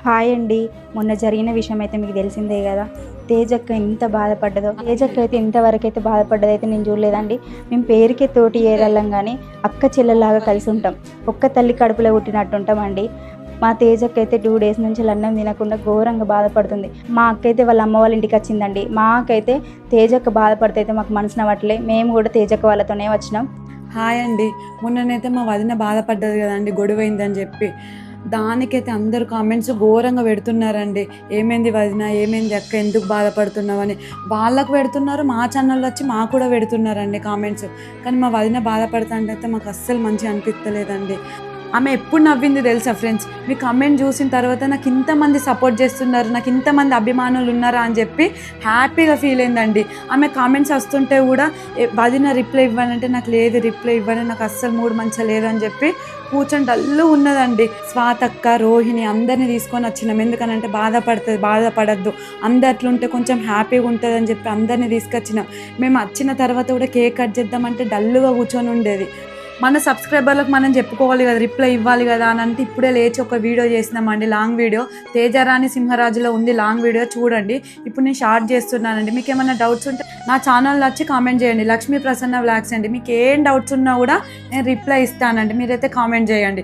Hi అండి. మొన్న జరిగిన విషయం అయితే మీకు తెలిసిందే కదా. తేజక్క ఎంత బాధపడ్డదో. తేజక్క అయితే ఇంతవరకైతే బాధపడ్డదైతే నేను చూడలేదండి. మేము పేరుకే తోటి ఏరళ్ళం కానీ అక్క చెల్లెల్లాగా కలిసి ఉంటాం. ఒక్క తల్లి కడుపులో పుట్టినట్టు ఉంటామండి. మా తేజక్క అయితే 2 డేస్ నుంచి అన్నం తినకుండా ఘోరంగా బాధపడుతుంది. మా అక్క అయితే వాళ్ళ అమ్మ వాళ్ళ ఇంటికి వచ్చిందండి. మాకైతే తేజక్క బాధపడితే అయితే మాకు మనసు నవ్వట్లే. మేము కూడా తేజక్క వాళ్ళతోనే వచ్చినాం. హాయ్ అండి. మొన్ననైతే మా వదిన బాధపడ్డది కదండి, గొడవైందని చెప్పి. దానికైతే అందరు కామెంట్స్ ఘోరంగా పెడుతున్నారండి. ఏమైంది వదిన, ఏమైంది అక్క, ఎందుకు బాధపడుతున్నావని వాళ్ళకు పెడుతున్నారు. మా ఛానల్లో వచ్చి మాకు కూడా పెడుతున్నారండి కామెంట్స్. కానీ మా వదిన బాధపడుతుంటే మాకు అస్సలు మంచిగా అనిపించలేదండి. ఆమె ఎప్పుడు నవ్వింది తెలుసా ఫ్రెండ్స్? మీ కమెంట్ చూసిన తర్వాత నాకు ఇంతమంది సపోర్ట్ చేస్తున్నారు, నాకు ఇంతమంది అభిమానులు ఉన్నారా అని చెప్పి హ్యాపీగా ఫీల్ అయిందండి. ఆమె కామెంట్స్ వస్తుంటే కూడా వదిన రిప్లై ఇవ్వాలంటే నాకు లేదు, రిప్లై ఇవ్వాలి, నాకు అస్సలు మూడు మంచిగా లేదని చెప్పి కూర్చొని డల్లు ఉన్నదండి. స్వాతక్క, రోహిణి అందరినీ తీసుకొని వచ్చినాం. ఎందుకనంటే బాధపడద్దు, అందట్లుంటే కొంచెం హ్యాపీగా ఉంటుంది అని చెప్పి అందరినీ తీసుకొచ్చినాం. మేము వచ్చిన తర్వాత కూడా కేక్ కట్ చేద్దామంటే డల్లుగా కూర్చొని ఉండేది. మన సబ్స్క్రైబర్లకు మనం చెప్పుకోవాలి కదా, రిప్లై ఇవ్వాలి కదా అని అంటే ఇప్పుడే లేచి ఒక వీడియో చేసినామండి, లాంగ్ వీడియో. తేజరాణి సింహరాజులో ఉంది లాంగ్ వీడియో, చూడండి. ఇప్పుడు నేను షార్ట్ చేస్తున్నానండి. మీకు ఏమైనా డౌట్స్ ఉంటే నా ఛానల్లో వచ్చి కామెంట్ చేయండి. లక్ష్మీ ప్రసన్న వ్లాగ్స్ అండి. మీకు ఏం డౌట్స్ ఉన్నా కూడా నేను రిప్లై ఇస్తానండి. మీరైతే కామెంట్ చేయండి.